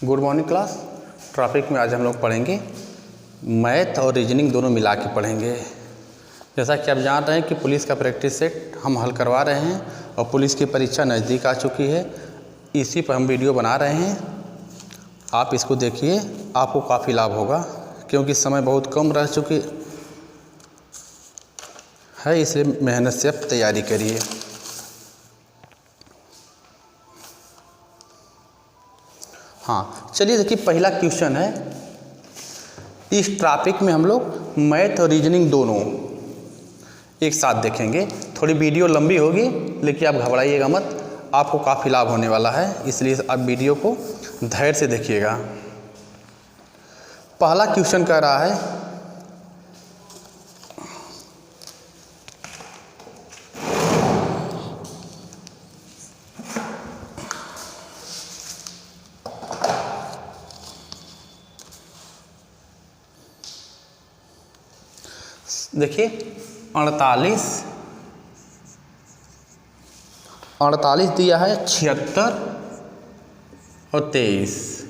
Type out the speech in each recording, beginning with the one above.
Good morning class. Traffic में आज हम लोग पढ़ेंगे मैथ और रीजनिंग दोनों मिला के पढ़ेंगे। जैसा कि आप जान रहे हैं कि पुलिस का प्रैक्टिस सेट हम हल करवा रहे हैं और पुलिस की परीक्षा नज़दीक आ चुकी है। इसी पर हम वीडियो बना रहे हैं। आप इसको देखिए, आपको काफ़ी लाभ होगा क्योंकि समय बहुत कम रह चुकी है, इसलिए मेहनत से आप तैयारी करिए। हाँ चलिए देखिए, पहला क्वेश्चन है। इस टॉपिक में हम लोग मैथ और रीजनिंग दोनों एक साथ देखेंगे। थोड़ी वीडियो लंबी होगी लेकिन आप घबराइएगा मत, आपको काफ़ी लाभ होने वाला है, इसलिए आप वीडियो को धैर्य से देखिएगा। पहला क्वेश्चन कह रहा है देखिए 48 दिया है, 76 और 23।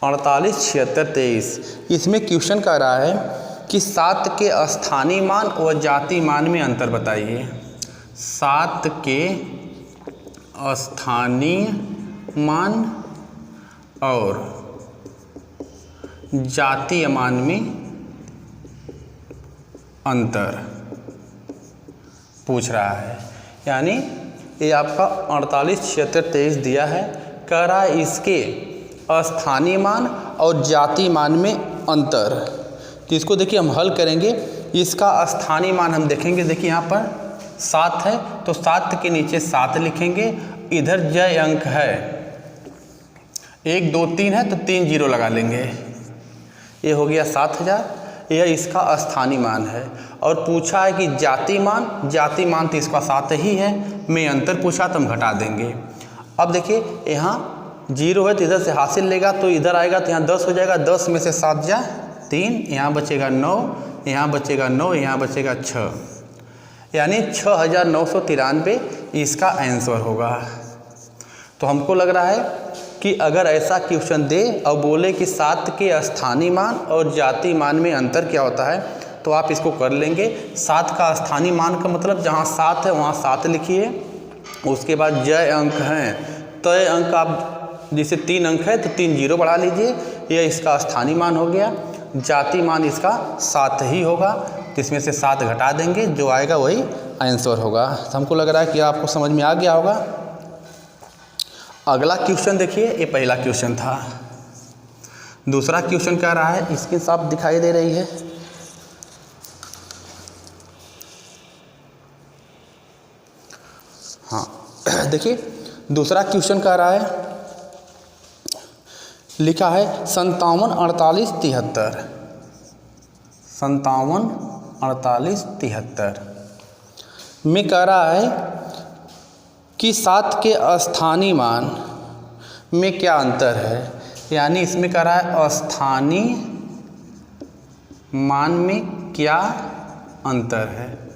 48, 76, 23। इसमें क्वेश्चन कह रहा है कि 7 के स्थानीय मान और जातीय मान में अंतर बताइए। 7 के स्थानीय मान और जातीय मान में अंतर पूछ रहा है। यानी ये आपका 48, 76, 23 दिया है, कह रहा है इसके स्थानीय मान और जातीय मान में अंतर। तो इसको देखिए हम हल करेंगे। इसका स्थानीय मान हम देखेंगे, देखिए यहाँ पर 7 है तो 7 के नीचे 7 लिखेंगे। इधर जय अंक है, 1 2 3 है तो 3 जीरो लगा लेंगे। ये हो गया 7000, यह इसका स्थानीय मान है। और पूछा है कि जातीय मान तो इसका 7 ही है, में अंतर पूछा तो हम घटा देंगे। अब देखिए यहाँ 0 है तो इधर से हासिल लेगा तो इधर आएगा तो यहाँ 10 हो जाएगा। 10 में से 7 जा 3, यहाँ बचेगा 9, यहाँ बचेगा 9, यहाँ बचेगा 6, यानी 6993 इसका आंसर होगा। तो हमको लग रहा है कि अगर ऐसा क्वेश्चन दे और बोले कि 7 के स्थानीय मान और जातीय मान में अंतर क्या होता है तो आप इसको कर लेंगे। 7 का स्थानीय मान का मतलब जहाँ 7 है वहाँ 7 लिखिए। उसके बाद जय अंक हैं, तय अंक आप जैसे 3 अंक है तो 3 जीरो बढ़ा लीजिए, यह इसका स्थानीय मान हो गया। जातीय मान इसका 7 ही होगा, तो इसमें से 7 घटा देंगे, जो आएगा वही आंसर होगा। तो हमको लग रहा है कि आपको समझ में आ गया होगा। अगला क्वेश्चन देखिए, ये पहला क्वेश्चन था। दूसरा क्वेश्चन कह रहा है, इसकी साफ दिखाई दे रही है। हाँ देखिए, दूसरा क्वेश्चन कह रहा है, लिखा है 57 48 73। 57 48 73 में कह रहा है कि 7 के स्थानीय मान में क्या अंतर है। यानी इसमें कह रहा है स्थानीय मान में क्या अंतर है,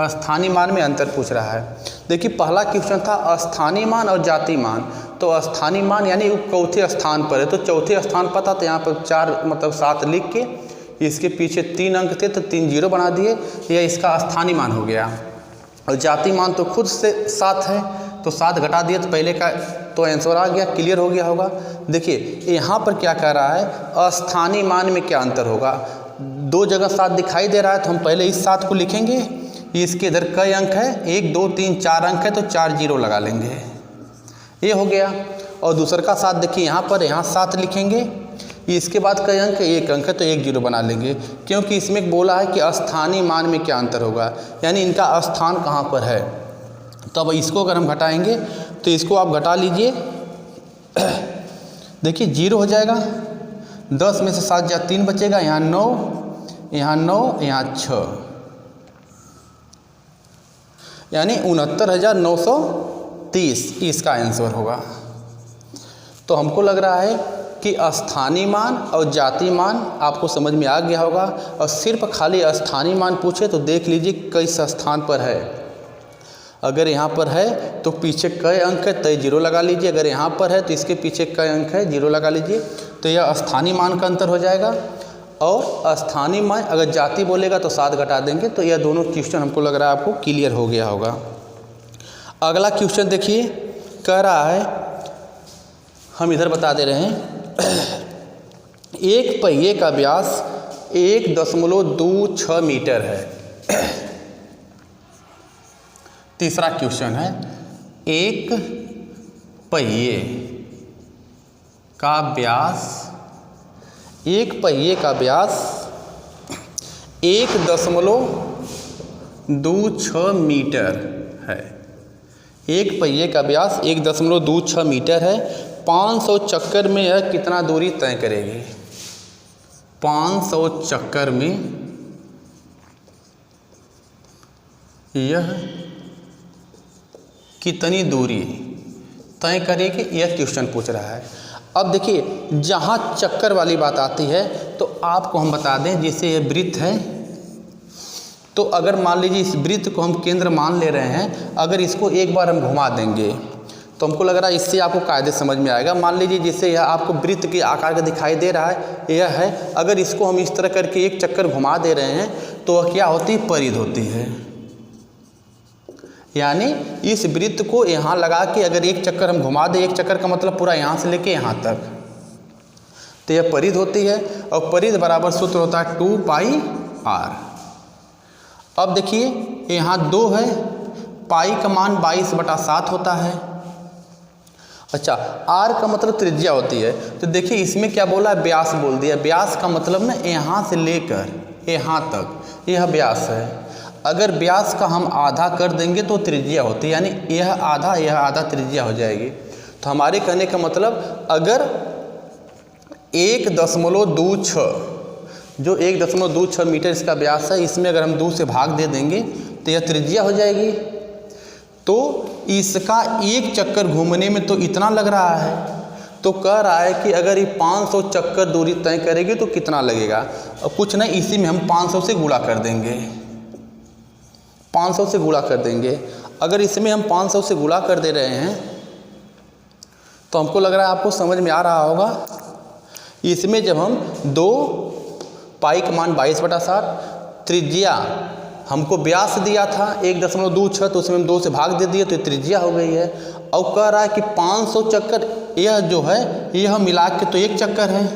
स्थानीय मान में अंतर पूछ रहा है। देखिए पहला क्वेश्चन था स्थानीय मान और जातीय मान, तो स्थानीय मान यानी वो चौथे स्थान पर है, तो चौथे स्थान पर था तो यहाँ पर 4 मतलब 7 लिख के इसके पीछे 3 अंक थे तो 3 जीरो बना दिए, यह इसका स्थानीय मान हो गया। और जातीय मान तो खुद से 7 है तो 7 घटा दिए तो पहले का तो आंसर आ गया, क्लियर हो गया होगा। देखिए यहाँ पर क्या कह रहा है, स्थानीय मान में क्या अंतर होगा। 2 जगह 7 दिखाई दे रहा है तो हम पहले इस 7 को लिखेंगे। इसके इधर कई अंक है, 1 2 3 4 अंक है तो 4 जीरो लगा लेंगे, ये हो गया। और दूसरा का 7 देखिए यहाँ पर, यहाँ 7 लिखेंगे। इसके बाद कई अंक, 1 अंक है तो 1 जीरो बना लेंगे, क्योंकि इसमें बोला है कि स्थानीय मान में क्या अंतर होगा, यानी इनका स्थान कहाँ पर है। तो अब इसको अगर हम घटाएंगे तो इसको आप घटा लीजिए। देखिए 0 हो जाएगा, 10 में से 7 जा 3 बचेगा, यहाँ 9, यहाँ 9, यहाँ 6, यानी 69,930 इसका आंसर होगा। तो हमको लग रहा है कि स्थानीय मान और जातीय मान आपको समझ में आ गया होगा। और सिर्फ खाली स्थानीय मान पूछे तो देख लीजिए किस स्थान पर है। अगर यहाँ पर है तो पीछे कई अंक है तो 0 लगा लीजिए, अगर यहाँ पर है तो इसके पीछे कई अंक है 0 लगा लीजिए। तो यह स्थानीय मान का अंतर हो जाएगा। और स्थानीय मान अगर जाति बोलेगा तो 7 घटा देंगे। तो यह दोनों क्वेश्चन हमको लग रहा है आपको क्लियर हो गया होगा। अगला क्वेश्चन देखिए, कह रहा है, हम इधर बता दे रहे हैं, एक पहिए का व्यास 1.26 मीटर है। तीसरा क्वेश्चन है, एक पहिए का व्यास 1.26 मीटर है। एक पहिए का व्यास 1.26 मीटर है। 500 चक्कर में यह कितना दूरी तय करेगी? 500 चक्कर में यह कितनी दूरी तय करेगी, यह क्वेश्चन पूछ रहा है। अब देखिए, जहाँ चक्कर वाली बात आती है तो आपको हम बता दें, जैसे ये वृत्त है, तो अगर मान लीजिए इस वृत्त को हम केंद्र मान ले रहे हैं, अगर इसको एक बार हम घुमा देंगे तो हमको लग रहा है इससे आपको कायदे समझ में आएगा। मान लीजिए जैसे यह आपको वृत्त के आकार का दिखाई दे रहा है, यह है, अगर इसको हम इस तरह करके एक चक्कर घुमा दे रहे हैं तो वह क्या होती है? परिध होती है। यानी इस वृत्त को यहाँ लगा के अगर एक चक्कर हम घुमा दें, एक चक्कर का मतलब पूरा यहाँ से लेके यहाँ तक, तो यह परिध होती है। और परिध बराबर सूत्र होता है 2πr। अब देखिए यहाँ 2 है, पाई का मान 22/7 होता है। अच्छा, r का मतलब त्रिज्या होती है। तो देखिए इसमें क्या बोला है? व्यास बोल दिया। व्यास का मतलब ना यहाँ से लेकर यहाँ तक यह व्यास है। अगर व्यास का हम आधा कर देंगे तो त्रिज्या होती है, यानी यह आधा त्रिज्या हो जाएगी। तो हमारे कहने का मतलब, अगर 1.26 जो 1.26 मीटर इसका व्यास है, इसमें अगर हम 2 से भाग दे देंगे तो यह त्रिज्या हो जाएगी। तो इसका एक चक्कर घूमने में तो इतना लग रहा है। तो कह रहा है कि अगर ये 500 चक्कर दूरी तय करेगी तो कितना लगेगा? अब कुछ नहीं, इसी में हम 500 से गुणा कर देंगे। 500 से गुणा कर देंगे। अगर इसमें हम 500 से गुणा कर दे रहे हैं तो हमको लग रहा है आपको समझ में आ रहा होगा। इसमें जब हम 2 पाई का मान 22/7, त्रिज्या हमको व्यास दिया था 1.26, तो उसमें हम 2 से भाग दे दिए तो त्रिज्या हो गई है। और कह रहा है कि 500 चक्कर, यह जो है यह मिला के तो एक चक्कर है,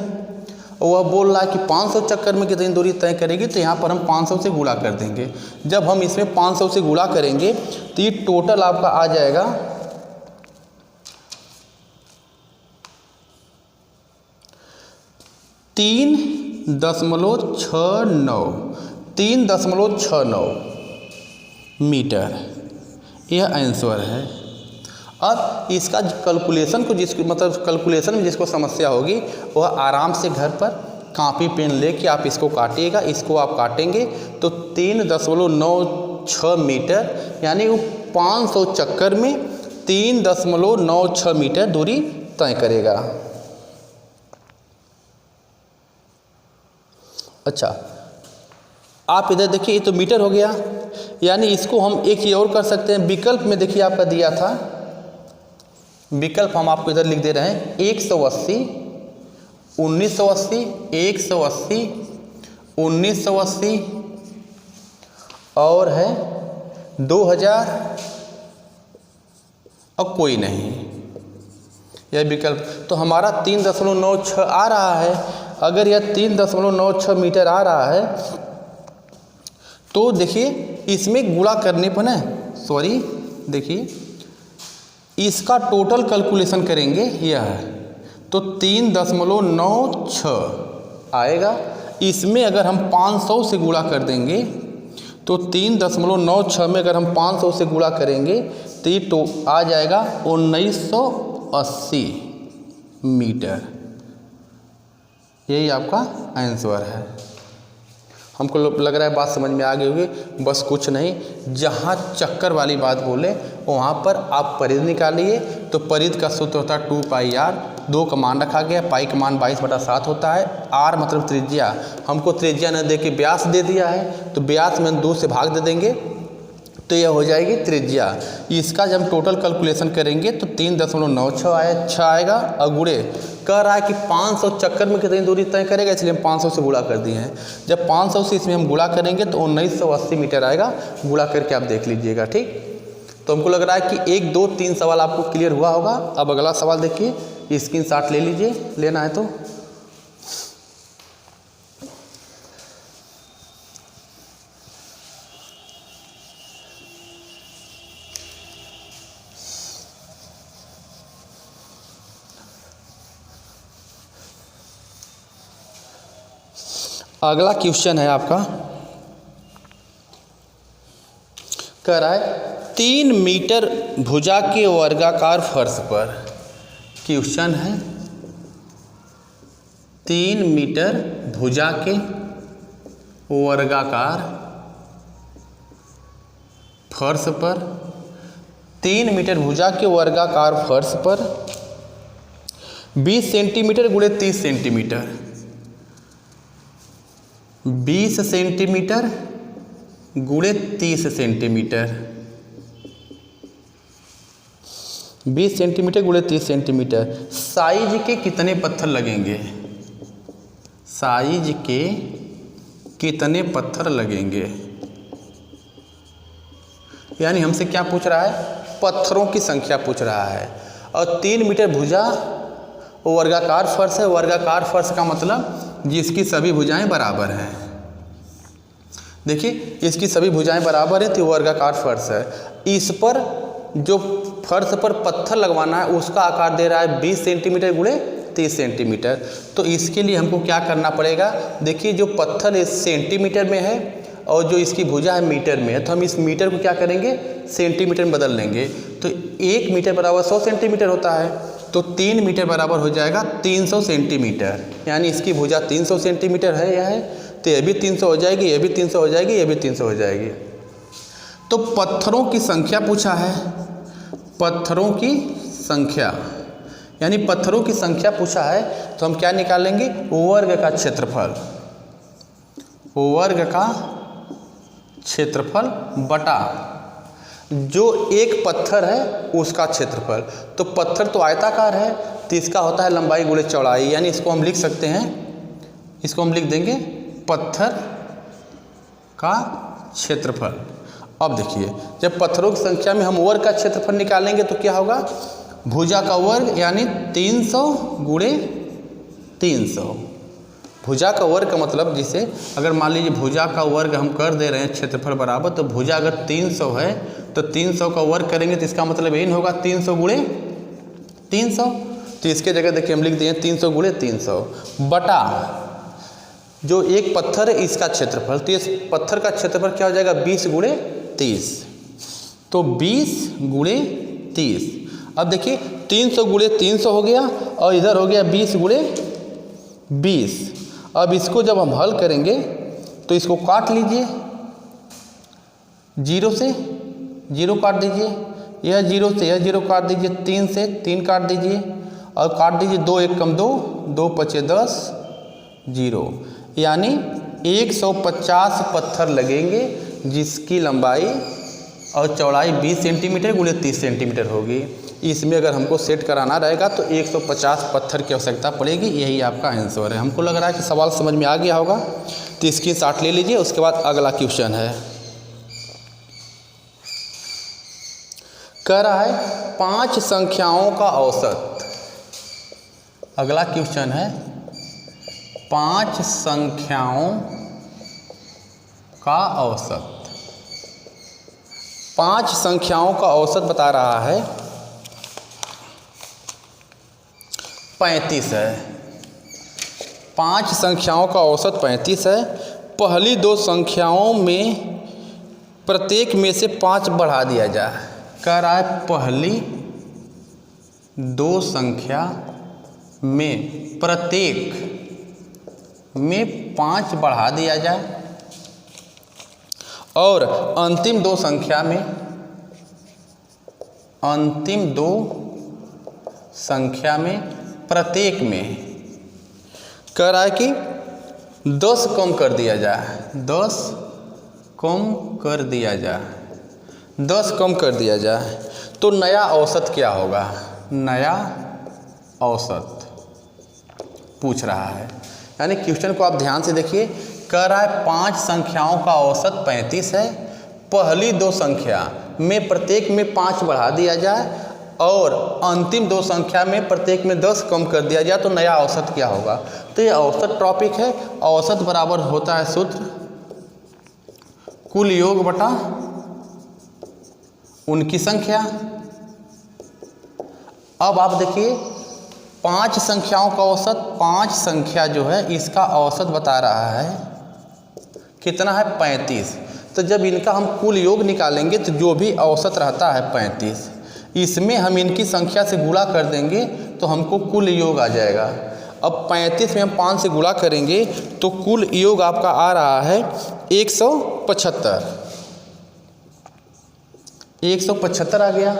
और वह बोल रहा है कि 500 चक्कर में कितनी दूरी तय करेगी। तो यहाँ पर हम 500 से गुणा कर देंगे। जब हम इसमें 500 से गुणा करेंगे तो ये टोटल आपका आ जाएगा 3.69 मीटर, यह आंसर है। अब इसका कैलकुलेशन को कैलकुलेशन में जिसको समस्या होगी वह आराम से घर पर कॉपी पेन लेके आप इसको काटिएगा। इसको आप काटेंगे तो 3.96 मीटर, यानी वो 500 चक्कर में 3.96 मीटर दूरी तय करेगा। अच्छा, आप इधर देखिए, ये तो मीटर हो गया, यानी इसको हम एक चीज़ और कर सकते हैं। विकल्प में देखिए आपका दिया था, विकल्प हम आपको इधर लिख दे रहे हैं 180, 1980, 180, 1980 और है 2000 और कोई नहीं, यह विकल्प। तो हमारा 3.96 आ रहा है। अगर यह 3.96 मीटर आ रहा है तो देखिए इसमें गुणा करने पर ना, देखिए इसका टोटल कैलकुलेशन करेंगे, यह है तो 3.96 आएगा। इसमें अगर हम 500 से गुणा कर देंगे तो 3.96 में अगर हम 500 से गुणा करेंगे तो ये आ जाएगा 1980 मीटर। यही आपका आंसर है। हमको लग रहा है बात समझ में आ गई होगी। बस कुछ नहीं, जहाँ चक्कर वाली बात बोले वहाँ पर आप परिध निकालिए। तो परिध का सूत्र होता है 2πr। 2 का मान रखा गया, पाई का मान 22/7 होता है। r मतलब त्रिज्या, हमको त्रिज्या न दे के व्यास दे दिया है, तो व्यास में 2 से भाग दे देंगे तो यह हो जाएगी त्रिज्या। इसका जब हम टोटल कैलकुलेशन करेंगे तो 3.96 आएगा और गुणे कह रहा है कि 500 चक्कर में कितनी दूरी तय करेगा, इसलिए हम 500 से गुणा कर दिए हैं। जब 500 से इसमें हम गुणा करेंगे तो 1980 मीटर आएगा। गुणा करके आप देख लीजिएगा, ठीक। तो हमको लग रहा है कि 1, 2, 3 सवाल आपको क्लियर हुआ होगा। अब अगला सवाल देखिए, स्क्रीनशॉट ले लीजिए, लेना है तो। अगला क्वेश्चन है आपका, कह रहा है 3 मीटर भुजा के वर्गाकार फर्श पर। क्वेश्चन है 3 मीटर भुजा के वर्गाकार फर्श पर, 3 मीटर भुजा के वर्गाकार फर्श पर 20 सेंटीमीटर गुणे 30 सेंटीमीटर, 20 सेंटीमीटर गुणे 30 सेंटीमीटर, 20 सेंटीमीटर गुणे 30 सेंटीमीटर। साइज के कितने पत्थर लगेंगे? साइज के कितने पत्थर लगेंगे? यानी हमसे क्या पूछ रहा है? पत्थरों की संख्या पूछ रहा है। और 3 मीटर भुजा वर्गाकार फर्श है। वर्गाकार फर्श का मतलब जिसकी सभी भुजाएं बराबर हैं। देखिए, इसकी सभी भुजाएं बराबर हैं तो वर्गाकार फर्श है। इस पर जो फर्श पर पत्थर लगवाना है उसका आकार दे रहा है 20 सेंटीमीटर गुणे 30 सेंटीमीटर। तो इसके लिए हमको क्या करना पड़ेगा? देखिए, जो पत्थर इस सेंटीमीटर में है और जो इसकी भुजा है मीटर में है, तो हम इस मीटर को क्या करेंगे? सेंटीमीटर में बदल लेंगे। तो 1 मीटर बराबर 100 सेंटीमीटर होता है, तो 3 मीटर बराबर हो जाएगा 300 सेंटीमीटर। यानी इसकी भुजा 300 सेंटीमीटर है, यह है, तो यह भी 300 हो जाएगी, यह भी 300 हो जाएगी, यह भी 300 हो जाएगी। तो पत्थरों की संख्या पूछा है, पत्थरों की संख्या, यानी पत्थरों की संख्या पूछा है, तो हम क्या निकालेंगे? वर्ग का क्षेत्रफल, वर्ग का क्षेत्रफल बटा जो एक पत्थर है उसका क्षेत्रफल। तो पत्थर तो आयताकार है, तो इसका होता है लंबाई गुणे चौड़ाई। यानी इसको हम लिख सकते हैं, इसको हम लिख देंगे पत्थर का क्षेत्रफल। अब देखिए, जब पत्थरों की संख्या में हम वर्ग का क्षेत्रफल निकालेंगे तो क्या होगा? भुजा का वर्ग यानी 300 गुणे 300। भुजा का वर्ग का मतलब, जिसे अगर मान लीजिए भुजा का वर्ग हम कर दे रहे हैं क्षेत्रफल बराबर, तो भुजा अगर 300 है तो 300 का वर्ग करेंगे तो इसका मतलब यही होगा 300 गुणे 300। तो इसके जगह देखिए हम लिख दिए 300 गुणे 300 बटा जो एक पत्थर है इसका क्षेत्रफल। तो इस पत्थर का क्षेत्रफल क्या हो जाएगा? 20 गुणे 30। तो 20 गुणे 30। अब देखिए 300 गुणे 300 हो गया और इधर हो गया 20 गुणे 20। अब इसको जब हम हल करेंगे तो इसको काट लीजिए, 0 से 0 काट दीजिए, यह 0 से यह 0 काट दीजिए, 3 से 3 काट दीजिए और काट दीजिए 2 1 कम 2, 2 5 10, 0। यानी 150 पत्थर लगेंगे जिसकी लंबाई और चौड़ाई 20 सेंटीमीटर गुणे 30 सेंटीमीटर होगी। इसमें अगर हमको सेट कराना रहेगा तो 150 पत्थर की आवश्यकता पड़ेगी। यही आपका आंसर है। हमको लग रहा है कि सवाल समझ में आ गया होगा, तो इसकी शॉट ले लीजिए। उसके बाद अगला क्वेश्चन है, कह रहा है 5 संख्याओं का औसत। अगला क्वेश्चन है 5 संख्याओं का औसत। 5 संख्याओं का औसत बता रहा है 35 है। 5 संख्याओं का औसत 35 है। पहली 2 संख्याओं में प्रत्येक में से 5 बढ़ा दिया जाए। कह रहा है पहली 2 संख्या में प्रत्येक में 5 बढ़ा दिया जाए और अंतिम 2 संख्या में, अंतिम 2 संख्या में प्रत्येक में कह रहा है कि 10 कम कर दिया जाए, 10 कम कर दिया जाए। 10 कम कर दिया जाए तो नया औसत क्या होगा। नया औसत पूछ रहा है, यानी क्वेश्चन को आप ध्यान से देखिए। कह रहा है 5 संख्याओं का औसत 35 है, पहली 2 संख्या में प्रत्येक में 5 बढ़ा दिया जाए और अंतिम 2 संख्या में प्रत्येक में 10 कम कर दिया जाए तो नया औसत क्या होगा। तो ये औसत टॉपिक है। औसत बराबर होता है सूत्र कुल योग बटा उनकी संख्या। अब आप देखिए 5 संख्याओं का औसत, 5 संख्या जो है इसका औसत बता रहा है कितना है 35। तो जब इनका हम कुल योग निकालेंगे तो जो भी औसत रहता है 35, इसमें हम इनकी संख्या से गुणा कर देंगे तो हमको कुल योग आ जाएगा। अब 35 में हम 5 से गुणा करेंगे तो कुल योग आपका आ रहा है 175। 175 आ गया।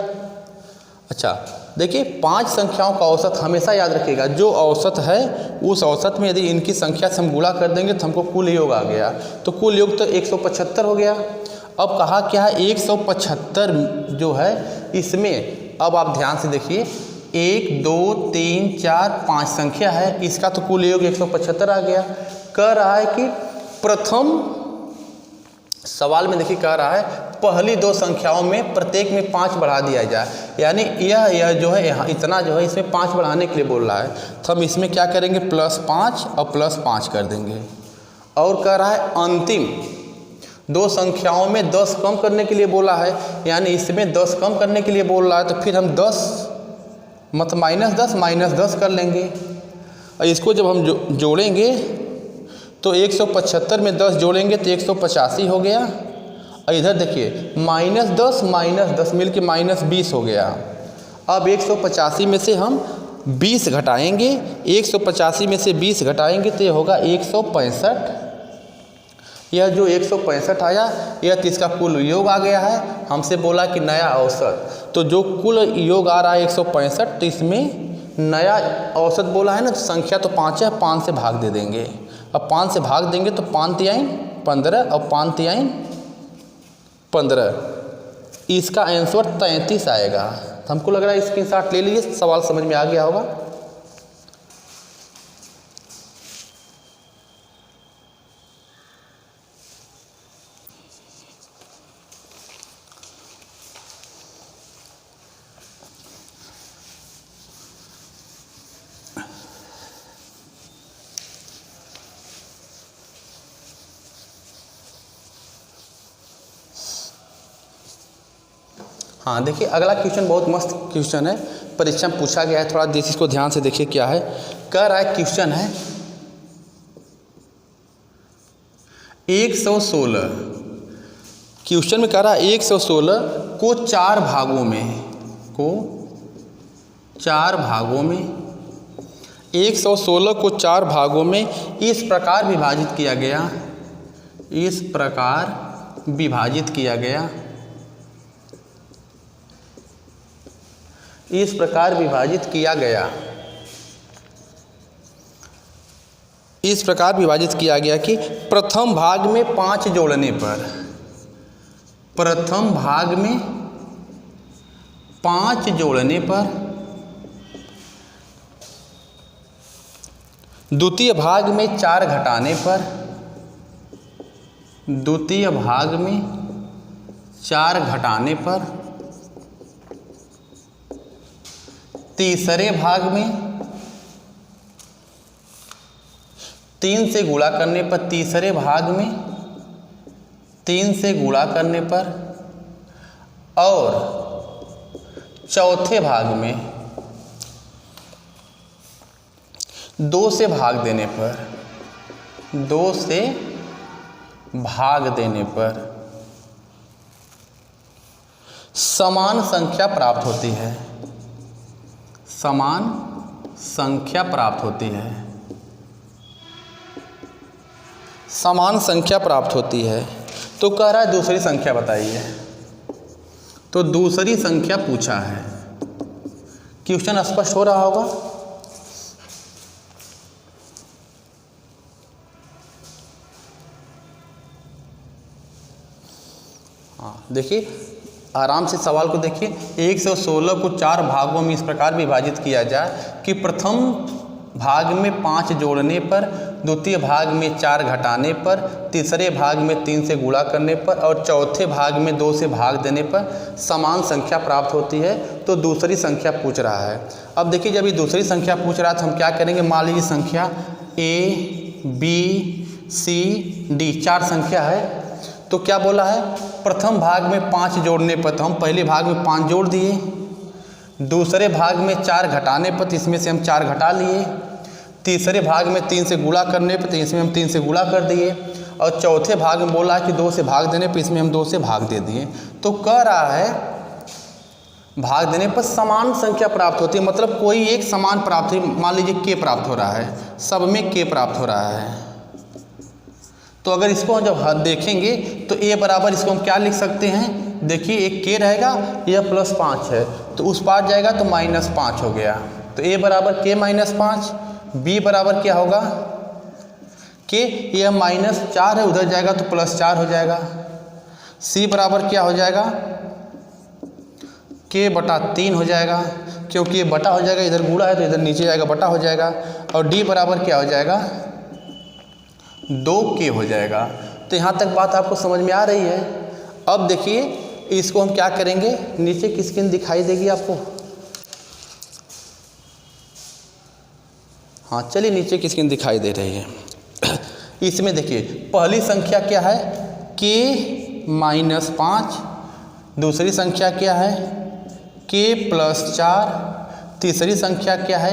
अच्छा देखिए 5 संख्याओं का औसत हमेशा याद रखिएगा, जो औसत है उस औसत में यदि इनकी संख्या से हम गुणा कर देंगे तो हमको कुल योग आ गया। तो कुल योग तो 175 हो गया। अब कहा क्या है 175 जो है इसमें, अब आप ध्यान से देखिए 1 2 3 4 5 संख्या है, इसका तो कुल योग 175 आ गया। कह रहा है कि प्रथम सवाल में देखिए कह रहा है पहली 2 संख्याओं में प्रत्येक में 5 बढ़ा दिया जाए, यानी यह जो है यहाँ इतना जो है इसमें 5 बढ़ाने के लिए बोल रहा है। तो हम इसमें क्या करेंगे +5 और +5 कर देंगे। और कह रहा है अंतिम 2 संख्याओं में 10 कम करने के लिए बोला है, यानी इसमें 10 कम करने के लिए बोल रहा है तो फिर हम 10 मतलब -10 कर लेंगे। और इसको जब हम जोड़ेंगे तो 175 में 10 जोड़ेंगे तो 185 हो गया। और इधर देखिए -10 मिल के -20 हो गया। अब 185 में से हम 20 घटाएंगे, 185 में से 20 घटाएंगे तो ये होगा 165। यह जो 165 आया यह तो इसका कुल योग आ गया है। हमसे बोला कि नया औसत, तो जो कुल योग आ रहा है 165, तो इसमें नया औसत बोला है ना, तो संख्या तो 5 है, 5 से भाग दे देंगे। अब 5 से भाग देंगे तो 5 तिहाई 15 और 5 तिहाई 15, इसका आंसर 33 आएगा। तो हमको लग रहा है स्क्रीनशॉट ले लीजिए, सवाल समझ में आ गया होगा। हाँ देखिए अगला क्वेश्चन बहुत मस्त क्वेश्चन है, परीक्षा में पूछा गया है। थोड़ा इसको ध्यान से देखिए क्या है। कह रहा है क्वेश्चन है 116, क्वेश्चन में कह रहा है 116 को 4 भागों में 116 को 4 भागों में इस प्रकार विभाजित किया गया, इस प्रकार विभाजित किया गया कि प्रथम भाग में 5 जोड़ने पर, द्वितीय भाग में 4 घटाने पर, तीसरे भाग में 3 से गुणा करने पर, और चौथे भाग में 2 से भाग देने पर समान संख्या प्राप्त होती है। तो कह रहा है दूसरी संख्या बताइए। तो दूसरी संख्या पूछा है। क्वेश्चन स्पष्ट हो रहा होगा। हाँ देखिए आराम से सवाल को देखिए। 116 को 4 भागों में इस प्रकार विभाजित किया जाए कि प्रथम भाग में 5 जोड़ने पर, द्वितीय भाग में 4 घटाने पर, तीसरे भाग में 3 से गुणा करने पर और चौथे भाग में 2 से भाग देने पर समान संख्या प्राप्त होती है। तो दूसरी संख्या पूछ रहा है। अब देखिए, जब ये दूसरी संख्या पूछ रहा है तो हम क्या करेंगे। मान लीजिए संख्या A, B, C, D 4 संख्या है। तो क्या बोला है, प्रथम भाग में 5 जोड़ने पर, तो हम पहले भाग में 5 जोड़ दिए। दूसरे भाग में 4 घटाने पर, तो इसमें से हम 4 घटा लिए। तीसरे भाग में 3 से गुणा करने पर, तो इसमें हम 3 से गुणा कर दिए। और चौथे भाग में बोला है कि 2 से भाग देने पर, इसमें हम 2 से भाग दे दिए। तो कह रहा है भाग देने पर समान संख्या प्राप्त होती है, मतलब कोई एक समान प्राप्त हुई। मान लीजिए k प्राप्त हो रहा है, सब में k प्राप्त हो रहा है। तो अगर इसको जब देखेंगे तो a बराबर, इसको हम क्या लिख सकते हैं। देखिए, एक k रहेगा, यह +5 है, तो उस पार जाएगा तो -5 हो गया। तो a बराबर k -5। b बराबर क्या होगा, k, यह -4 है, उधर जाएगा तो +4 हो जाएगा। c बराबर क्या हो जाएगा, k/3 हो जाएगा, क्योंकि ये बटा हो जाएगा, इधर गुणा है तो इधर नीचे जाएगा, बटा हो जाएगा। और d बराबर क्या हो जाएगा, 2k हो जाएगा। तो यहाँ तक बात आपको समझ में आ रही है। अब देखिए, इसको हम क्या करेंगे, नीचे की स्क्रीन दिखाई देगी आपको। हाँ, चलिए, नीचे की स्क्रीन दिखाई दे रही है। इसमें देखिए, पहली संख्या क्या है, k-5। दूसरी संख्या क्या है, k+4। तीसरी संख्या क्या है,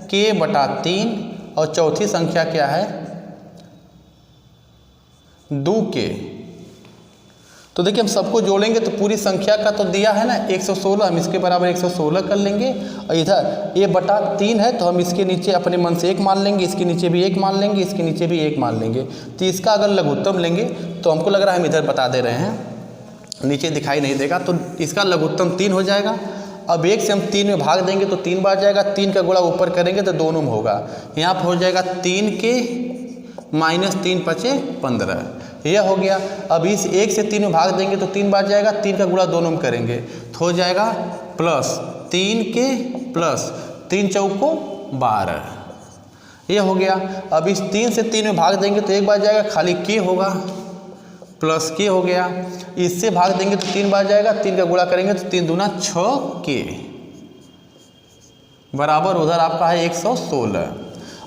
k/3। और चौथी संख्या क्या है, 2k। तो देखिए, हम सबको जोड़ेंगे तो पूरी संख्या का तो दिया है ना 116, हम इसके बराबर 116 कर लेंगे। और इधर a/3 है, तो हम इसके नीचे अपने मन से 1 मान लेंगे, इसके नीचे भी 1 मान लेंगे, इसके नीचे भी 1 मान लेंगे। तो इसका अगर लघुत्तम लेंगे तो हमको लग रहा है हम इधर बता दे रहे हैं, नीचे दिखाई नहीं देगा, तो इसका लघुत्तम 3 हो जाएगा। अब 1 से हम 3 में भाग देंगे तो 3 बार जाएगा, 3 का गुणा ऊपर करेंगे तो दोनों में होगा। यहाँ पर हो जाएगा 3k -3 × 15, यह हो गया। अब इस 1 से 3 में भाग देंगे तो 3 बार जाएगा, 3 का गुणा दोनों में करेंगे तो हो जाएगा +3k +3 चौको 12, यह हो गया। अब इस 3 से 3 में भाग देंगे तो एक बार जाएगा, खाली k होगा, +k हो गया। इससे भाग देंगे तो 3 बार जाएगा, 3 का गुणा करेंगे तो 3 दूना 6k बराबर उधर आपका है 116।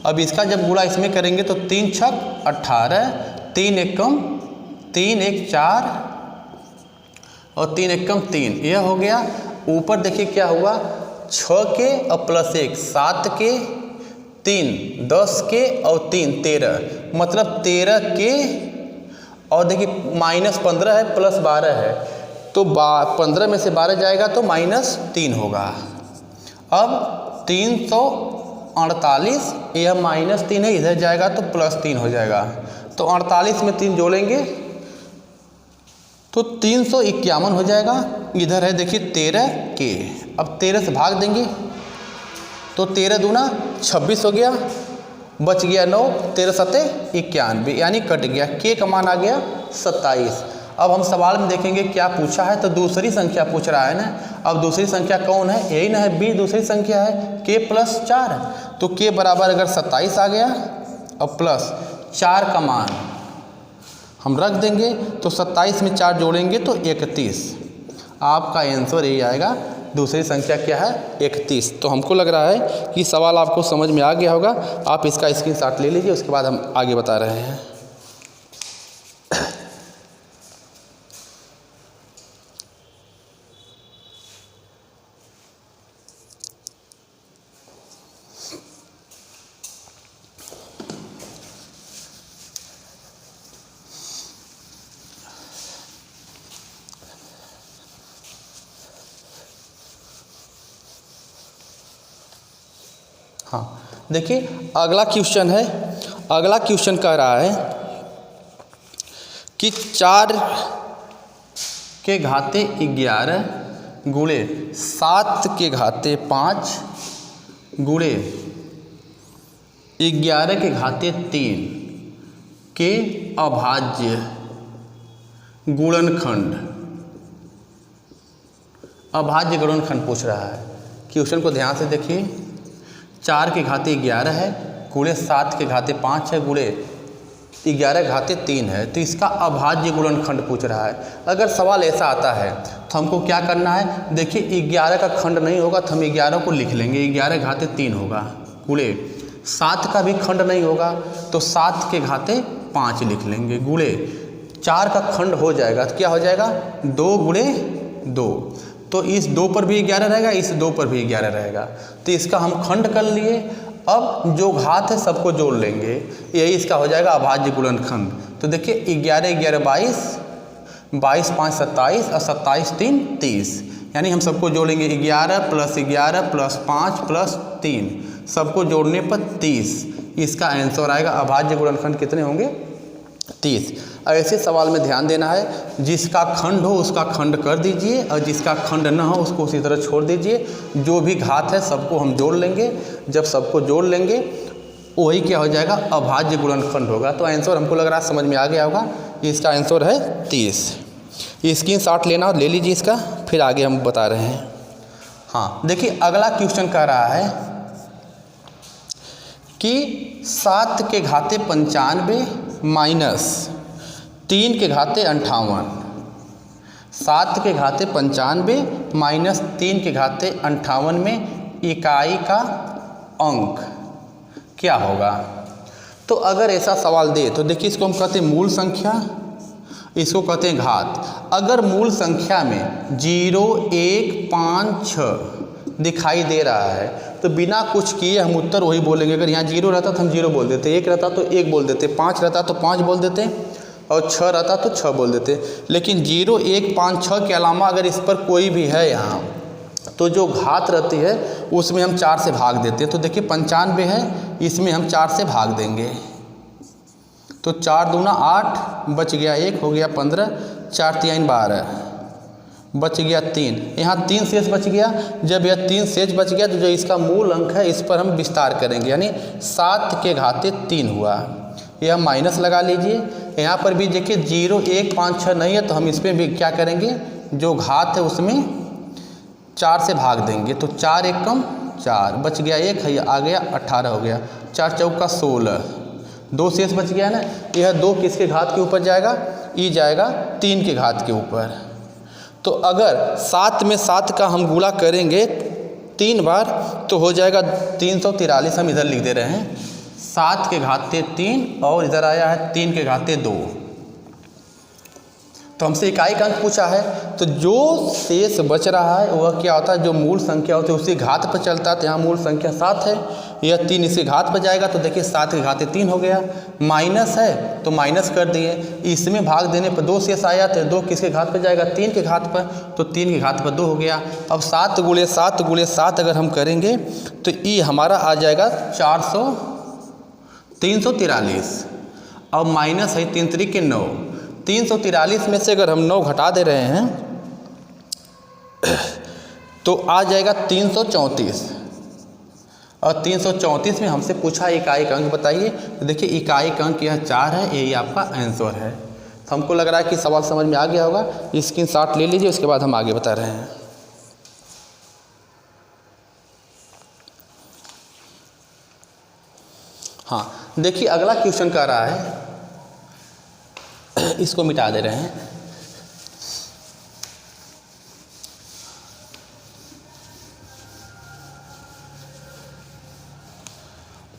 अब इसका जब गुणा इसमें करेंगे तो 3 × 6 = 18, 3 एकम 3 1 4 और 3 एकम 3, यह हो गया। ऊपर देखिए क्या हुआ, 6k और +1 7k, 3 10k और 3 13, मतलब 13k। और देखिए -15 है, +12 है, तो 15 में से 12 जाएगा तो -3 होगा। अब 348, यह -3 है, इधर जाएगा तो +3 हो जाएगा। तो 48 में 3 जोड़ेंगे तो 351 हो जाएगा। इधर है देखिए 13k, अब 13 से भाग देंगे तो 13 दूना 26 हो गया, बच गया 9, 13 7 91, यानी कट गया। k का मान आ गया 27। अब हम सवाल में देखेंगे क्या पूछा है, तो दूसरी संख्या पूछ रहा है ना। अब दूसरी संख्या कौन है, यही ना है, b दूसरी संख्या है, k+4। तो k बराबर अगर 27 आ गया और +4 का मान हम रख देंगे तो 27 में 4 जोड़ेंगे तो 31। आपका आंसर यही आएगा, दूसरी संख्या क्या है 31। तो हमको लग रहा है कि सवाल आपको समझ में आ गया होगा। आप इसका स्क्रीनशॉट ले लीजिए, उसके बाद हम आगे बता रहे हैं। हाँ, देखिए अगला क्वेश्चन है। अगला क्वेश्चन कह रहा है कि 4 के घाते 11 गुणे 7 के घाते 5 गुणे 11 के घाते 3 के अभाज्य गुणनखंड अभाज्य गुणनखंड पूछ रहा है। क्वेश्चन को ध्यान से देखिए। 4 की घाते 11 है, गुणे 7 के घाते 5 है, गुणे 11 घाते 3 है। तो इसका अभाज्य गुणनखंड पूछ रहा है। अगर सवाल ऐसा आता है तो हमको क्या करना है, देखिए 11 का खंड नहीं होगा तो हम 11 को लिख लेंगे, 11 घाते 3 होगा। गुणे 7 का भी खंड नहीं होगा तो 7 के घाते 5 लिख लेंगे। गुणे 4 का खंड हो जाएगा तो क्या हो जाएगा, 2 गुणे 2। तो इस 2 पर भी 11 रहेगा, इस 2 पर भी 11 रहेगा। तो इसका हम खंड कर लिए। अब जो घात है सबको जोड़ लेंगे, यही इसका हो जाएगा अभाज्य गुणनखंड। तो देखिए 11 11 22, 22 5 27 और 27 3 30, यानी हम सबको जोड़ेंगे 11 + 11 + 5 + 3, सबको जोड़ने पर 30। इसका आंसर आएगा। अभाज्य गुणनखंड कितने होंगे, 30। ऐसे सवाल में ध्यान देना है, जिसका खंड हो उसका खंड कर दीजिए और जिसका खंड न हो उसको उसी तरह छोड़ दीजिए। जो भी घात है सबको हम जोड़ लेंगे। जब सबको जोड़ लेंगे वही क्या हो जाएगा, अभाज्य गुणनखंड होगा। तो आंसर हमको लग रहा है समझ में आ गया होगा। इसका आंसर है 30। स्क्रीनशॉट लेना और ले लीजिए इसका, फिर आगे हम बता रहे हैं। हाँ देखिए, अगला क्वेश्चन कह रहा है कि 7 के घाते 95 माइनस 3 के घाते 58। 7 के घाते 95 माइनस 3 के घाते 58 में इकाई का अंक क्या होगा। तो अगर ऐसा सवाल दे तो देखिए, इसको हम कहते हैं मूल संख्या, इसको कहते हैं घात। अगर मूल संख्या में 0 1 5 6 दिखाई दे रहा है तो बिना कुछ किए हम उत्तर वही बोलेंगे। अगर यहाँ 0 रहता तो हम 0 बोल देते, 1 रहता तो 1 बोल देते, 5 रहता तो 5 बोल देते और 6 रहता तो 6 बोल देते। लेकिन 0 1 5 6 के अलावा अगर इस पर कोई भी है यहाँ, तो जो घात रहती है उसमें हम 4 से भाग देते हैं। तो देखिए 95 है, इसमें हम 4 से भाग देंगे। तो 4 दूना 8, बच गया 1, हो गया 15, 4 3 12, बच गया 3। यहाँ 3 शेष बच गया। जब यह 3 शेष बच गया तो जो इसका मूल अंक है इस पर हम विस्तार करेंगे, यानी 7 के घाते 3 हुआ। यह माइनस लगा लीजिए। यहाँ पर भी देखिए 0 1 5 6 नहीं है तो हम इसमें भी क्या करेंगे, जो घात है उसमें 4 से भाग देंगे। तो 4 1 कम 4, बच गया 1, है आ गया 18 हो गया। 4 चौका 16, 2 शेष बच गया ना। यह 2 किसके घात के ऊपर जाएगा, ये जाएगा 3 के घात के ऊपर। तो अगर 7 में 7 का हम गुणा करेंगे 3 बार तो हो जाएगा 343। हम इधर लिख दे रहे हैं 7 के घाते 3 और इधर आया है 3 के घाते 2। तो हमसे इकाई का अंक पूछा है, तो जो शेष बच रहा है वह क्या होता है, जो मूल संख्या होती है उसी घात पर चलता है। तो यहाँ मूल संख्या 7 है, यह 3 इसी घात पर जाएगा। तो देखिए 7 के घाते 3 हो गया। माइनस है तो माइनस कर दिए, इसमें भाग देने पर 2 शेष आया तो 2 किसके घात पर जाएगा, 3 के घात पर। तो 3 के घात पर 2 हो गया। अब 7 गुणे 7 गुणे 7 अगर हम करेंगे तो ये हमारा आ जाएगा 343। अब माइनस है 3 3 के 9, 343 में से अगर हम 9 घटा दे रहे हैं तो आ जाएगा 334। और 334 में हमसे पूछा इकाई का अंक बताइए। तो देखिए इकाई का अंक यह 4 है, यही आपका आंसर है। तो हमको लग रहा है कि सवाल समझ में आ गया होगा। स्क्रीनशॉट ले लीजिए, उसके बाद हम आगे बता रहे हैं। हाँ देखिए, अगला क्वेश्चन कह रहा है, इसको मिटा दे रहे हैं।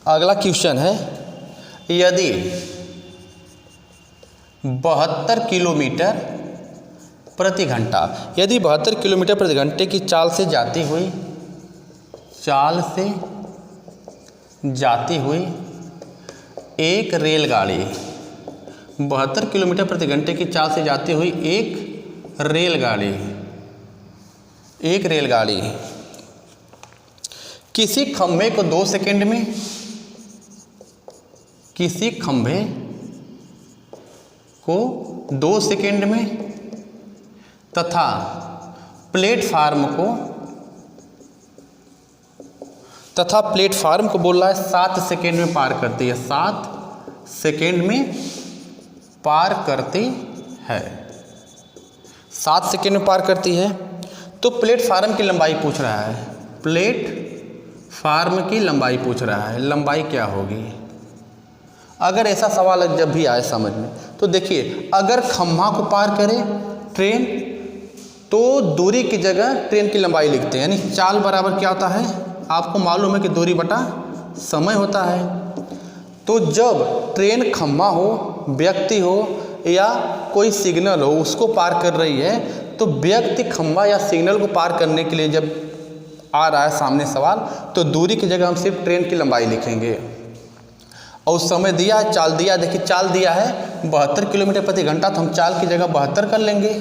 अगला क्वेश्चन है, यदि 72 किलोमीटर प्रति घंटा, यदि 72 किलोमीटर प्रति घंटे की चाल से जाती हुई एक रेलगाड़ी, 72 किलोमीटर प्रति घंटे की चाल से जाती हुई एक रेलगाड़ी किसी खंभे को 2 सेकंड में, किसी खंभे को 2 सेकंड में तथा प्लेटफार्म को बोल रहा है 7 सेकंड में पार करती है, 7 सेकंड में पार करती है, 7 सेकंड में पार करती है। तो प्लेटफार्म की लंबाई पूछ रहा है, प्लेटफार्म की लंबाई पूछ रहा है, लंबाई क्या होगी। अगर ऐसा सवाल जब भी आए समझ में, तो देखिए अगर खम्भा को पार करे ट्रेन तो दूरी की जगह ट्रेन की लंबाई लिखते हैं, यानी चाल बराबर क्या होता है, आपको मालूम है कि दूरी बटा समय होता है। तो जब ट्रेन खम्भा हो, व्यक्ति हो या कोई सिग्नल हो उसको पार कर रही है, तो व्यक्ति खम्भा या सिग्नल को पार करने के लिए जब आ रहा है सामने सवाल, तो दूरी की जगह हम सिर्फ ट्रेन की लंबाई लिखेंगे। और समय दिया है, चाल दिया, देखिए चाल दिया है 72 किलोमीटर प्रति घंटा, तो हम चाल की जगह 72 कर लेंगे।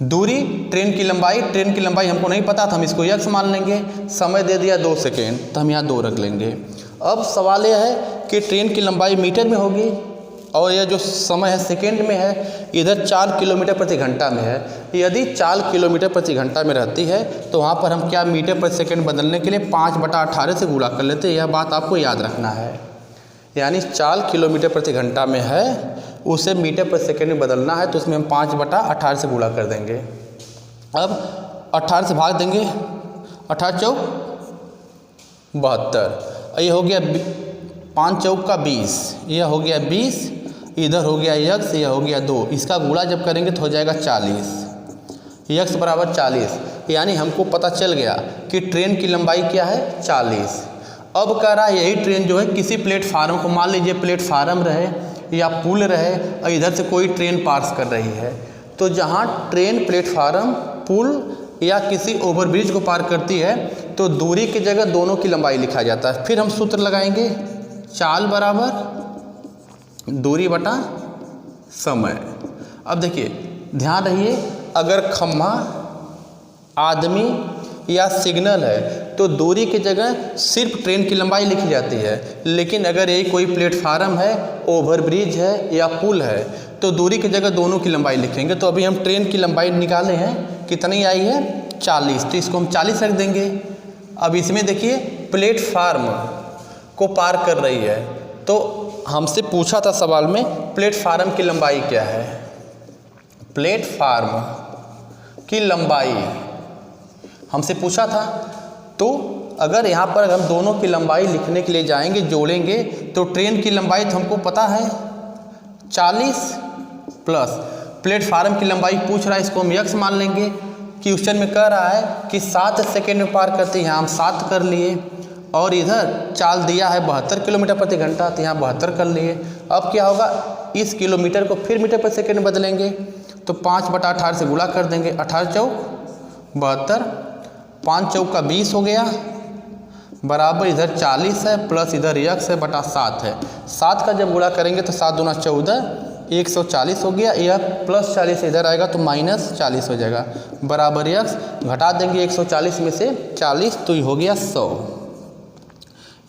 दूरी ट्रेन की लंबाई हमको नहीं पता था, हम इसको x मान लेंगे। समय दे दिया 2 सेकेंड, तो हम यहाँ 2 रख लेंगे। अब सवाल यह है कि ट्रेन की लंबाई मीटर में होगी और यह जो समय है सेकेंड में है, इधर 4 किलोमीटर प्रति घंटा में है। यदि 4 किलोमीटर प्रति घंटा में रहती है तो वहाँ पर हम क्या मीटर प्रति सेकेंड बदलने के लिए 5/18 से गुणा कर लेते हैं, यह बात आपको याद रखना है। यानी 4 किलोमीटर प्रति घंटा में है, उसे मीटर प्रति सेकेंड में बदलना है, तो उसमें हम 5/18 से गुणा कर देंगे। अब 18 से भाग देंगे, 18 चौक 72, ये हो गया 5 चौक का 20, यह हो गया 20, इधर हो गया x, यह हो गया 2, इसका गुणा जब करेंगे तो हो जाएगा 40, x बराबर 40। यानी हमको पता चल गया कि ट्रेन की लंबाई क्या है 40। अब कह रहा है यही ट्रेन जो है किसी प्लेटफार्म को, मान लीजिए प्लेटफार्म रहे या पुल रहे और इधर से कोई ट्रेन पास कर रही है, तो जहाँ ट्रेन प्लेटफार्म, पुल या किसी ओवरब्रिज को पार करती है तो दूरी की जगह दोनों की लंबाई लिखा जाता है। फिर हम सूत्र लगाएंगे, चाल बराबर दूरी बटा समय। अब देखिए ध्यान रहिए, अगर खम्भा, आदमी या सिग्नल है तो दूरी की जगह सिर्फ ट्रेन की लंबाई लिखी जाती है, लेकिन अगर यही कोई प्लेटफार्म है, ओवरब्रिज है या पुल है तो दूरी की जगह दोनों की लंबाई लिखेंगे। तो अभी हम ट्रेन की लंबाई निकाले हैं, कितनी आई है 40, तो इसको हम 40 रख देंगे। अब इसमें देखिए प्लेटफार्म को पार कर रही है, तो हमसे पूछा था सवाल में प्लेटफार्म की लंबाई क्या है, प्लेटफार्म की लंबाई हमसे पूछा था। तो अगर यहाँ पर हम दोनों की लंबाई लिखने के लिए जाएंगे, जोड़ेंगे, तो ट्रेन की लंबाई तो हमको पता है 40 प्लस प्लेटफार्म की लंबाई पूछ रहा है, इसको हम x मान लेंगे। क्वेश्चन में कह रहा है कि 7 सेकेंड में पार करते हैं, यहाँ हम 7 कर लिए, और इधर चाल दिया है 72 किलोमीटर प्रति घंटा, तो यहाँ 72 कर लिए। अब क्या होगा, इस किलोमीटर को फिर मीटर प्रति सेकेंड में बदलेंगे, तो 5/18 से गुणा कर देंगे, 18 चौक 72, 5 चौक का 20 हो गया, बराबर इधर 40 है प्लस इधर x है बटा 7 है। 7 का जब गुणा करेंगे तो 7 दूना 14, 140 हो गया, यह प्लस 40 इधर आएगा तो माइनस 40 हो जाएगा, बराबर x, घटा देंगे 140 में से 40, तो ये हो गया 100।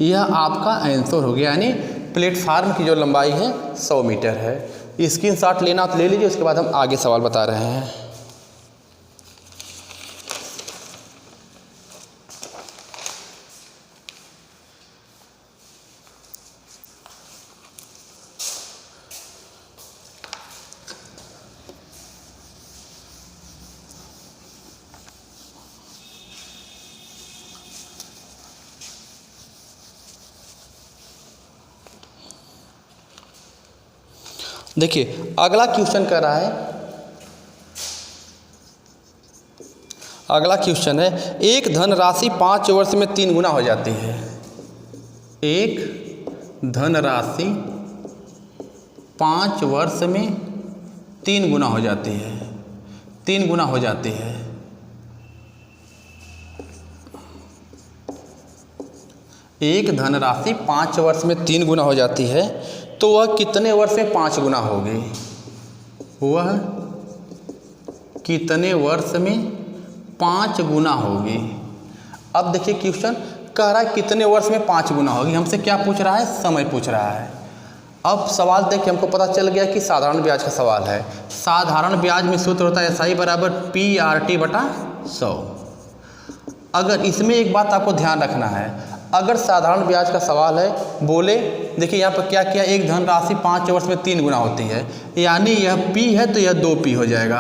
यह आपका आंसर हो गया, यानी प्लेटफार्म की जो लंबाई है 100 मीटर है। स्क्रीनशॉट लेना तो ले लीजिए, उसके बाद हम आगे सवाल बता रहे हैं। देखिए अगला क्वेश्चन कर रहा है, अगला क्वेश्चन है, एक धनराशि 5 वर्ष में 3 गुना हो जाती है। एक धनराशि 5 वर्ष में 3 गुना हो जाती है, 3 गुना हो जाती है। एक धनराशि 5 वर्ष में 3 गुना हो जाती है, तो वह कितने वर्ष में 5 गुना होगी, वह कितने वर्ष में 5 गुना होगी। अब देखिए क्वेश्चन कह रहा है कितने वर्ष में 5 गुना होगी, हमसे क्या पूछ रहा है, समय पूछ रहा है। अब सवाल देख के हमको पता चल गया कि साधारण ब्याज का सवाल है। साधारण ब्याज में सूत्र होता है SI बराबर PRT बटा 100। अगर इसमें एक बात आपको ध्यान रखना है, अगर साधारण ब्याज का सवाल है, बोले देखिए यहाँ पर क्या किया, एक धनराशि 5 वर्ष में 3 गुना होती है, यानी यह P है तो यह 2P हो जाएगा।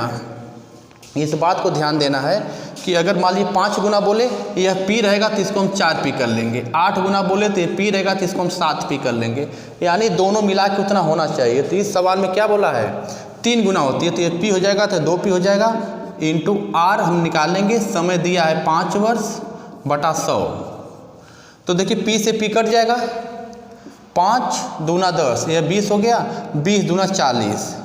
इस बात को ध्यान देना है कि अगर मान लीजिए 5 गुना बोले यह पी रहेगा तो इसको हम 4 पी कर लेंगे, 8 गुना बोले तो ये पी रहेगा तो इसको हम 7 पी कर लेंगे, यानी दोनों मिला के उतना होना चाहिए। तो इस सवाल में क्या बोला है 3 गुना होती है तो ये पी हो जाएगा तो 2 पी हो जाएगा इंटू आर हम निकालेंगे। समय दिया है 5 वर्ष बटा 100। तो देखिए पी से पी कट जाएगा, 5 दूना 10, यह 20 हो गया, 20 दूना 40,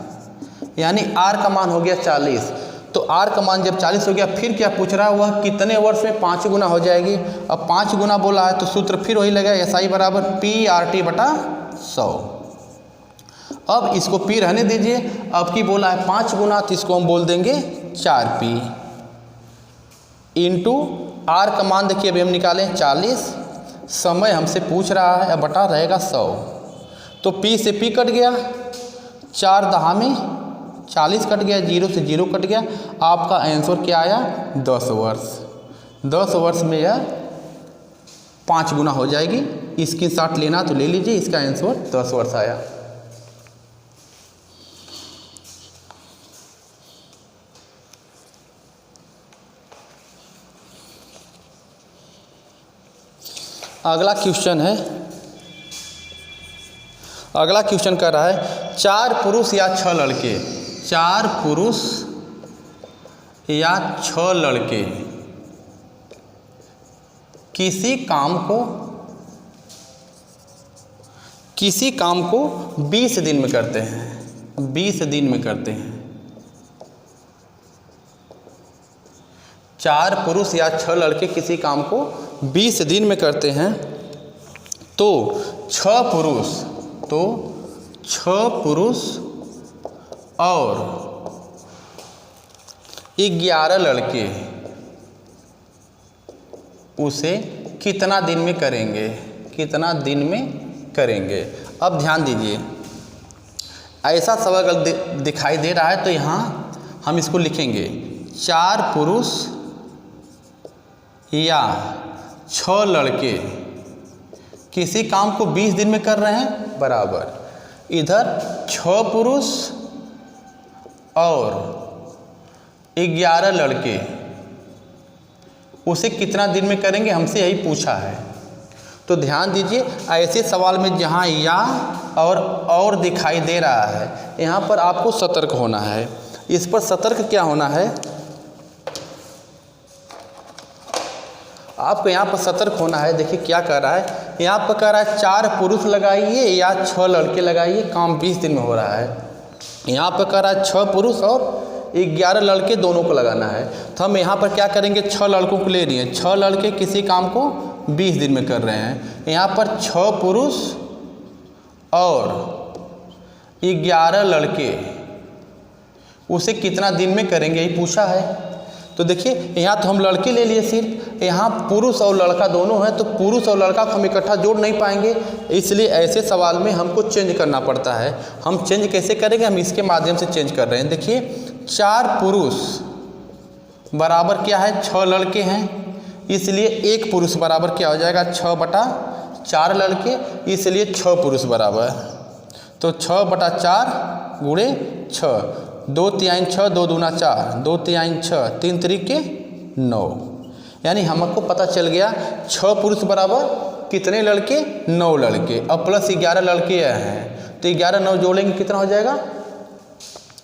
यानी आर का मान हो गया 40। तो आर का मान जब 40 हो गया फिर क्या पूछ रहा है वह कितने वर्ष में 5 गुना हो जाएगी। अब 5 गुना बोला है तो सूत्र फिर वही लगा SI बराबर PRT बटा 100। अब इसको पी रहने दीजिए, अब की बोला है 5 गुना तो इसको हम बोल देंगे 4P इंटू आर का मान देखिए अभी हम निकालें 40, समय हमसे पूछ रहा है अब बटा रहेगा 100। तो P से P कट गया, 4 दहा में 40 कट गया, 0 से 0 कट गया, आपका आंसर क्या आया 10 वर्ष। 10 वर्ष में यह 5 गुना हो जाएगी। स्क्रीनशॉट लेना तो ले लीजिए, इसका आंसर 10 वर्ष आया। अगला क्वेश्चन है, अगला क्वेश्चन कर रहा है 4 पुरुष या 6 लड़के, 4 पुरुष या 6 लड़के किसी काम को 20 दिन में करते हैं, 20 दिन में करते हैं। 4 पुरुष या 6 लड़के किसी काम को 20 दिन में करते हैं तो 6 पुरुष और 11 लड़के उसे कितना दिन में करेंगे, कितना दिन में करेंगे। अब ध्यान दीजिए, ऐसा सवाल दिखाई दे रहा है तो यहाँ हम इसको लिखेंगे 4 पुरुष या 6 लड़के किसी काम को 20 दिन में कर रहे हैं बराबर इधर 6 पुरुष और 11 लड़के उसे कितना दिन में करेंगे, हमसे यही पूछा है। तो ध्यान दीजिए, ऐसे सवाल में जहाँ या और दिखाई दे रहा है यहाँ पर आपको सतर्क होना है। इस पर सतर्क क्या होना है, आपको यहाँ पर सतर्क होना है। देखिए क्या कर रहा है, यहाँ पर कह रहा है 4 पुरुष लगाइए या 6 लड़के लगाइए, काम 20 दिन में हो रहा है। यहाँ पर कह रहा है 6 पुरुष और 11 लड़के दोनों को लगाना है। तो हम यहाँ पर क्या करेंगे, 6 लड़कों को ले लिए, 6 लड़के किसी काम को 20 दिन में कर रहे हैं। यहाँ पर 6 पुरुष और 11 लड़के उसे कितना दिन में करेंगे यही पूछा है। तो देखिए यहाँ तो हम लड़के ले लिए सिर्फ, यहाँ पुरुष और लड़का दोनों हैं तो पुरुष और लड़का को हम इकट्ठा जोड़ नहीं पाएंगे, इसलिए ऐसे सवाल में हमको चेंज करना पड़ता है। हम चेंज कैसे करेंगे, हम इसके माध्यम से चेंज कर रहे हैं। देखिए 4 पुरुष बराबर क्या है 6 लड़के हैं, इसलिए 1 पुरुष बराबर क्या हो जाएगा 6 बटा 4 लड़के, इसलिए 6 पुरुष बराबर तो 6 बटा 4 गुणे 6, 2 तिहाई 6, 2 दूना 4, 2 तिहाई 6, 3 त्रिके 9, यानी हमको पता चल गया 6 पुरुष बराबर कितने लड़के 9 लड़के। अब प्लस 11 लड़के हैं तो 11 9 जोड़ेंगे कितना हो जाएगा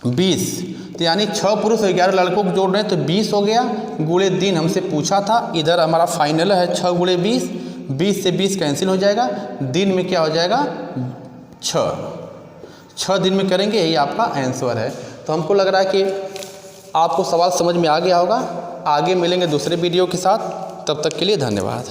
20, तो यानी 6 पुरुष और 11 लड़कों को जोड़ रहे हैं तो 20 हो गया, गुणे दिन हमसे पूछा था, इधर हमारा फाइनल है 6 गुणे 20, 20 से 20 कैंसिल हो जाएगा, दिन में क्या हो जाएगा 6 दिन में करेंगे, यही आपका आंसर है। तो हमको लग रहा है कि आपको सवाल समझ में आ गया होगा। आगे मिलेंगे दूसरे वीडियो के साथ, तब तक के लिए धन्यवाद।